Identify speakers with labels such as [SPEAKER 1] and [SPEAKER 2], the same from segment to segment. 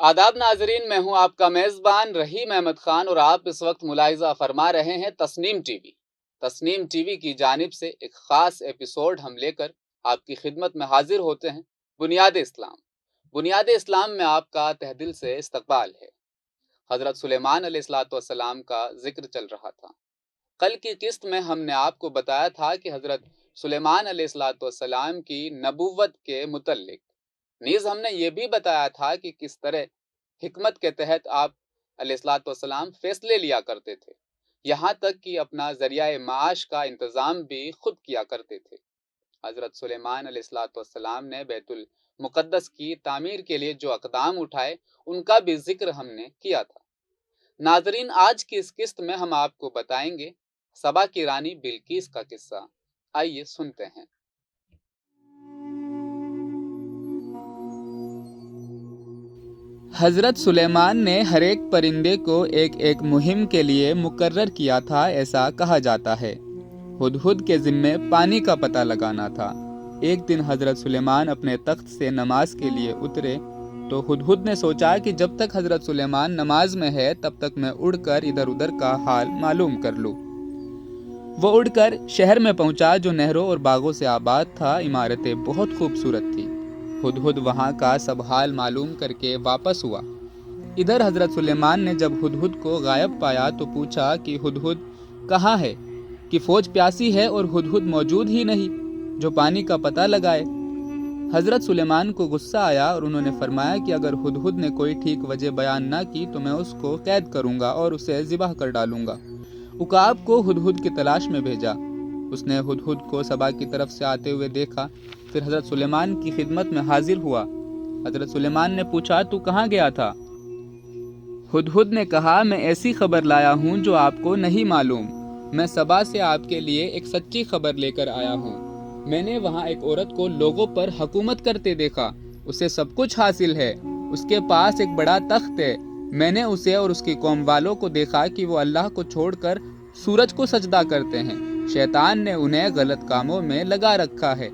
[SPEAKER 1] आदाब नाजरीन, मैं हूं आपका मेज़बान रहीम अहमद खान और आप इस वक्त मुलाहिजा फरमा रहे हैं तस्नीम टीवी। तस्नीम टीवी की जानिब से एक ख़ास एपिसोड हम लेकर आपकी खिदमत में हाजिर होते हैं। बुनियाद इस्लाम। बुनियाद इस्लाम में आपका तहदिल से इस्तकबाल है। हज़रत सुलेमान अलैहिस्सलाम का जिक्र चल रहा था। कल की किस्त में हमने आपको बताया था कि हज़रत सुलेमान अलैहिस्सलाम की नबूवत के मुतल्लिक नीज़ हमने ये भी बताया था कि किस तरह हिकमत के तहत आप अलैहिस्सलाम फैसले लिया करते थे, यहाँ तक कि अपना ज़रिया माश का इंतज़ाम भी खुद किया करते थे। हज़रत सुलेमान अलैहिस्सलाम ने बैतुल मुक़द्दस की तामीर के लिए जो अक़दाम उठाए, उनका भी ज़िक्र हमने किया था। नाज़रीन, आज की इस किस्त में हम आपको बताएंगे सबा की रानी बिल्कीस का किस्सा। आइए सुनते हैं।
[SPEAKER 2] हज़रत सुलेमान ने हर एक परिंदे को एक एक मुहिम के लिए मुकर्रर किया था, ऐसा कहा जाता है। हुदहुद के ज़िम्मे पानी का पता लगाना था। एक दिन हज़रत सुलेमान अपने तख्त से नमाज के लिए उतरे तो हुदहुद ने सोचा कि जब तक हज़रत सुलेमान नमाज में है तब तक मैं उड़कर इधर उधर का हाल मालूम कर लूँ। वो उड़कर शहर में पहुंचा जो नहरों और बागों से आबाद था। इमारतें बहुत खूबसूरत थी। हुदहुद वहाँ का सब हाल मालूम करके वापस हुआ। इधर हज़रत सुलेमान ने जब हुदहुद को गायब पाया तो पूछा कि हुदहुद कहाँ है, कि फ़ौज प्यासी है और हुदहुद मौजूद ही नहीं जो पानी का पता लगाए। हज़रत सुलेमान को गुस्सा आया और उन्होंने फरमाया कि अगर हुदहुद ने कोई ठीक वजह बयान ना की तो मैं उसको कैद करूँगा और उसे ज़िबह कर डालूँगा। उकाब को हुदहुद की तलाश में भेजा। उसने हुदहुद को सबा की तरफ से आते हुए देखा, फिर हज़रत सुलेमान की खिदमत में हाजिर हुआ। हज़रत सुलेमान ने पूछा, तू कहाँ गया था? हुदहुद ने कहा, मैं ऐसी खबर लाया हूँ जो आपको नहीं मालूम। मैं सबा से आपके लिए एक सच्ची खबर लेकर आया हूँ। मैंने वहाँ एक औरत को लोगों पर हुकूमत करते देखा। उसे सब कुछ हासिल है। उसके पास एक बड़ा तख्त है। मैंने उसे और उसकी कौम वालों को देखा कि वो अल्लाह को छोड़कर सूरज को सजदा करते हैं। शैतान ने उन्हें गलत कामों में लगा रखा है,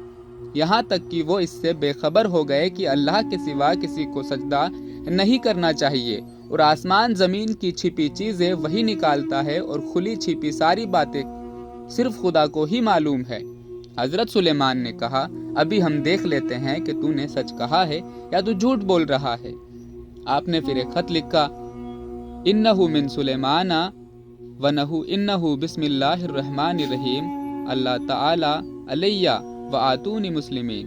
[SPEAKER 2] यहाँ तक कि वो इससे बेखबर हो गए कि अल्लाह के सिवा किसी को सजदा नहीं करना चाहिए और आसमान ज़मीन की छिपी चीज़ें वही निकालता है और खुली छिपी सारी बातें सिर्फ खुदा को ही मालूम है। हज़रत सुलेमान ने कहा, अभी हम देख लेते हैं कि तूने सच कहा है या तू झूठ बोल रहा है। आपने फिर एक खत लिखा, इन्नहु मिन सुलेमाना वनहु इन्नहु बिस्मिल्लाहिर्रहमानिर्रहीम अल्लाह ताला अलैया व आतूनी मुस्लिमीन,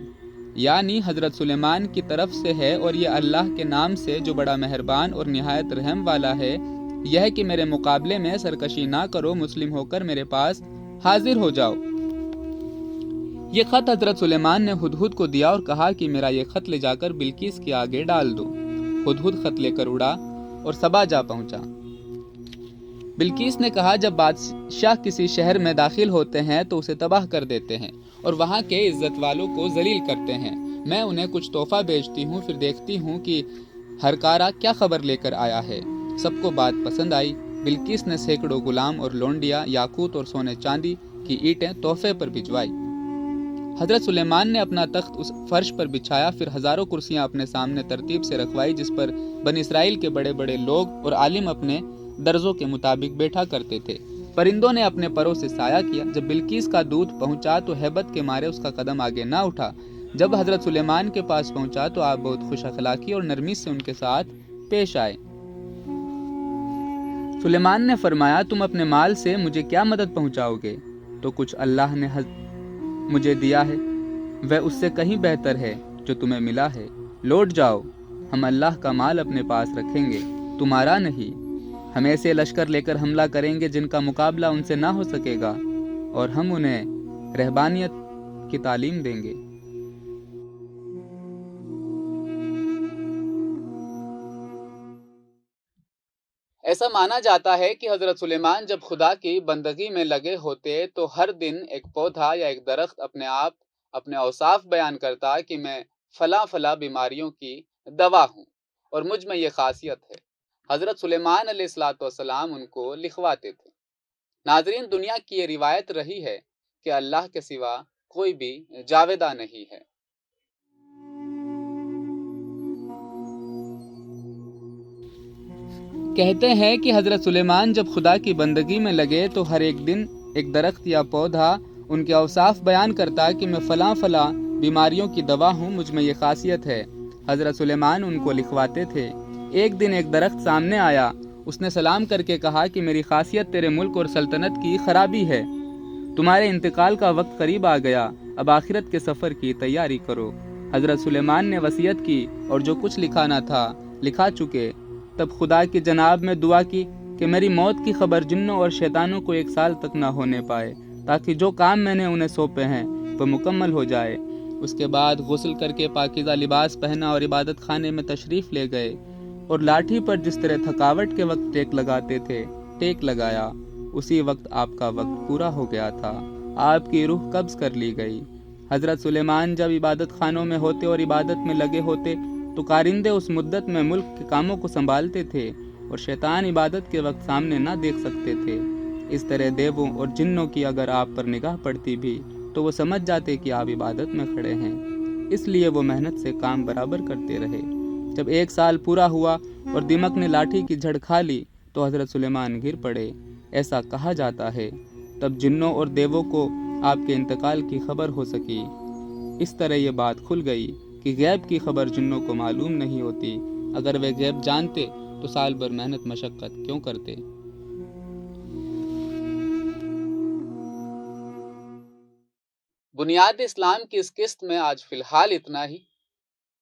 [SPEAKER 2] यानी हज़रत सुलेमान की तरफ से है और ये अल्लाह के नाम से जो बड़ा मेहरबान और निहायत रहम वाला है, यह कि मेरे मुकाबले में सरकशी ना करो, मुस्लिम होकर मेरे पास हाजिर हो जाओ। ये खत हज़रत सुलेमान ने हुदहुद को दिया और कहा कि मेरा ये खत ले जाकर बिल्कीस के आगे डाल दो। हुदहुद खत लेकर उड़ा और सबा जा पहुंचा। बिल्कीस ने कहा, जब बादशाह किसी शहर में दाखिल होते हैं तो उसे तबाह कर देते हैं और वहाँ के इज्जत वालों को जलील करते हैं। मैं उन्हें कुछ तोहफा भेजती हूँ, फिर देखती हूँ कि हरकारा क्या खबर लेकर आया है। सबको बात पसंद आई। बिल्कीस ने सैकड़ों गुलाम और लोंडिया, याकूत और सोने चांदी की ईंटें तोहफे पर भिजवाई। हज़रत सुलेमान ने अपना तख्त उस फर्श पर बिछाया, फिर हज़ारों कुर्सियाँ अपने सामने तरतीब से रखवाई जिस पर बनी इसराइल के बड़े बड़े लोग और आलिम अपने दर्जों के मुताबिक बैठा करते थे। परिंदों ने अपने परों से साया किया। जब बिल्कीस का दूत पहुंचा तो हैबत के मारे उसका कदम आगे ना उठा। जब हज़रत सुलेमान के पास पहुंचा तो आप बहुत खुश अखलाकी और नरमी से उनके साथ पेश आए। सुलेमान ने फरमाया, तुम अपने माल से मुझे क्या मदद पहुंचाओगे? तो कुछ अल्लाह ने मुझे दिया है, वह उससे कहीं बेहतर है जो तुम्हें मिला है। लौट जाओ, हम अल्लाह का माल अपने पास रखेंगे, तुम्हारा नहीं। हम ऐसे लश्कर लेकर हमला करेंगे जिनका मुकाबला उनसे ना हो सकेगा और हम उन्हें रहबानियत की तालीम देंगे।
[SPEAKER 1] ऐसा माना जाता है कि हज़रत सुलेमान जब खुदा की बंदगी में लगे होते तो हर दिन एक पौधा या एक दरख्त अपने आप अपने औसाफ बयान करता कि मैं फला फला बीमारियों की दवा हूँ और मुझ में ये खासियत है। हज़रत सुलेमान अलैहिस्सलाम उनको लिखवाते थे। नाजरीन, दुनिया की ये रिवायत रही है कि अल्लाह के सिवा कोई भी जावेदा नहीं है।
[SPEAKER 2] کہتے ہیں کہ حضرت سلیمان جب خدا کی بندگی میں لگے تو ہر ایک دن ایک درخت یا پودا ان کے اوصاف بیان کرتا کہ میں فلاں فلاں بیماریوں کی دوا ہوں، مجھ میں یہ خاصیت ہے۔ حضرت سلیمان ان کو لکھواتے تھے۔ ایک دن ایک درخت سامنے آیا، اس نے سلام کر کے کہا کہ میری خاصیت تیرے ملک اور سلطنت کی خرابی ہے، تمہارے انتقال کا وقت قریب آ گیا، اب آخرت کے سفر کی تیاری کرو۔ حضرت سلیمان نے وصیت کی اور جو کچھ لکھانا تھا لکھا چکے۔ تب خدا کی جناب میں دعا کی کہ میری موت کی خبر جنوں اور شیطانوں کو 1 سال تک نہ ہونے پائے، تاکہ جو کام میں نے انہیں سونپے ہیں وہ مکمل ہو جائے۔ اس کے بعد غسل کر کے پاکیزہ لباس پہنا اور عبادت خانے میں تشریف لے گئے اور لاٹھی پر جس طرح تھکاوٹ کے وقت ٹیک لگاتے تھے ٹیک لگایا۔ اسی وقت آپ کا وقت پورا ہو گیا تھا، آپ کی روح قبض کر لی گئی۔ حضرت سلیمان جب عبادت خانوں میں ہوتے اور عبادت میں لگے ہوتے تو کارندے اس مدت میں ملک کے کاموں کو سنبھالتے تھے اور شیطان عبادت کے وقت سامنے نہ دیکھ سکتے تھے۔ اس طرح دیووں اور جنوں کی اگر آپ پر نگاہ پڑتی بھی تو وہ سمجھ جاتے کہ آپ عبادت میں کھڑے ہیں، اس لیے وہ محنت سے کام برابر کرتے رہے۔ جب 1 سال پورا ہوا اور دمک نے لاٹھی کی جھڑ کھا لی تو حضرت سلیمان گر پڑے، ایسا کہا جاتا ہے۔ تب جنوں اور دیووں کو آپ کے انتقال کی خبر ہو سکی۔ اس طرح یہ بات کھل گئی کہ غیب کی خبر جنوں کو معلوم نہیں ہوتی، اگر وہ غیب جانتے تو سال بھر محنت مشقت کیوں کرتے۔
[SPEAKER 1] بنیاد اسلام کی اس قسط میں آج فی الحال اتنا ہی۔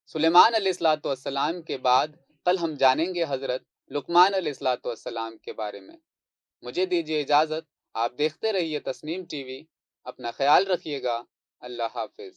[SPEAKER 1] سلیمان علیہ السلام کے بعد کل ہم جانیں گے حضرت لقمان علیہ السلام کے بارے میں۔ مجھے دیجیے اجازت، آپ دیکھتے رہیے تسنیم ٹی وی، اپنا خیال رکھیے گا، اللہ حافظ۔